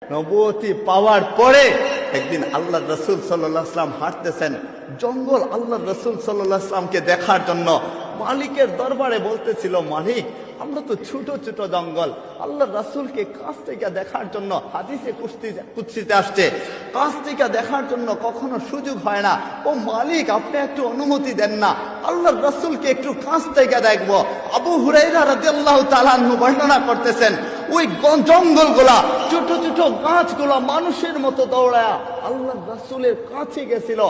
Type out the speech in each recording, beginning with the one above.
নবুয়তি পাওয়ার পরে একদিন আল্লাহ রসুল সাল্লাল্লাহু আলাইহি ওয়াসাল্লাম হাঁটতেছেন জঙ্গল, আল্লাহ রসুল সাল্লাল্লাহু আলাইহি ওয়াসাল্লামকে দেখার জন্য মালিকের দরবারে বলতেছিল, মালিক আমরা তো ছোট ছোট জঙ্গল, আল্লাহ রাসূলকে কাছ থেকে দেখার জন্য হাদিসে কুদসিতে আসছে, কাছ থেকে দেখার জন্য কখনো সুযোগ হয় না। ও মালিক, আপনি একটু অনুমতি দেন না, আল্লাহ রাসূলকে একটু কাছ থেকে দেখবো। আবু হুরায়রা রাদিয়াল্লাহু তাআলা আনহু বর্ণনা করতেছেন, ওই জঙ্গলগুলা, ছোট ছোট গাছগুলা মানুষের মতো দৌড়ায়া আল্লাহর রাসূলের কাছে গেছিল।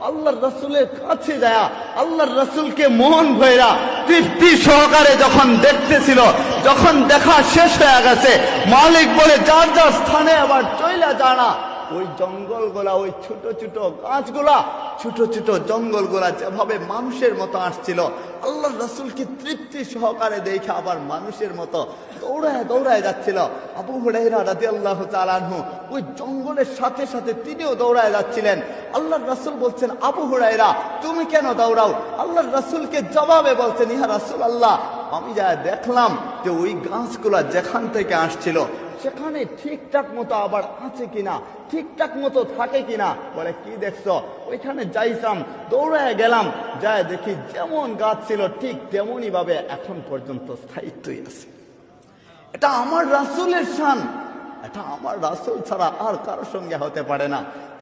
আল্লাহর রাসূলের কাছে যায় আল্লাহর রাসূলকে মন ভৈরা তৃপ্তি সহকারে যখন দেখতেছিল, যখন দেখা শেষ হয়ে গেছে, মালিক বলে যার যার স্থানে আবার চইলা জানা। ওই জঙ্গলগুলা, ওই ছোট ছোট গাছগুলা, ছোট ছোট জঙ্গলগুলা যেভাবে মানুষের মতো আসছিল, আল্লাহ রাসূলকে তৃপ্তি সহকারে দেখে আবার মানুষের মতো দৌড়ায় দৌড়ায় যাচ্ছিল। আবু হুরায়রা রাদিয়াল্লাহু তাআলা আনহু ওই জঙ্গলের সাথে সাথে তিনিও দৌড়ায় যাচ্ছিলেন। আল্লাহর রাসূল বলছেন, আবু হুরায়রা তুমি কেন দৌড়াও? আল্লাহর রাসূলকে জবাবে বলছেন, ইয়া রাসূলুল্লাহ, আমি যা দেখলাম যে ওই গাছগুলা যেখান থেকে আসছিল সেখানে ঠিকঠাক মতো আবার আছে কিনা, ঠিকঠাক মতো থাকে কিনা। বলে কি দেখছো? ওইখানে যাইতাম, দৌড়ায় গেলাম, যায় দেখি যেমন গাছ ছিল ঠিক তেমনই ভাবে এখন পর্যন্ত স্থায়িত্বই আছে। এটা আমার রাসূলের শান, এটা আমার রাসূল ছাড়া আর কারোর সঙ্গে হতে পারে না।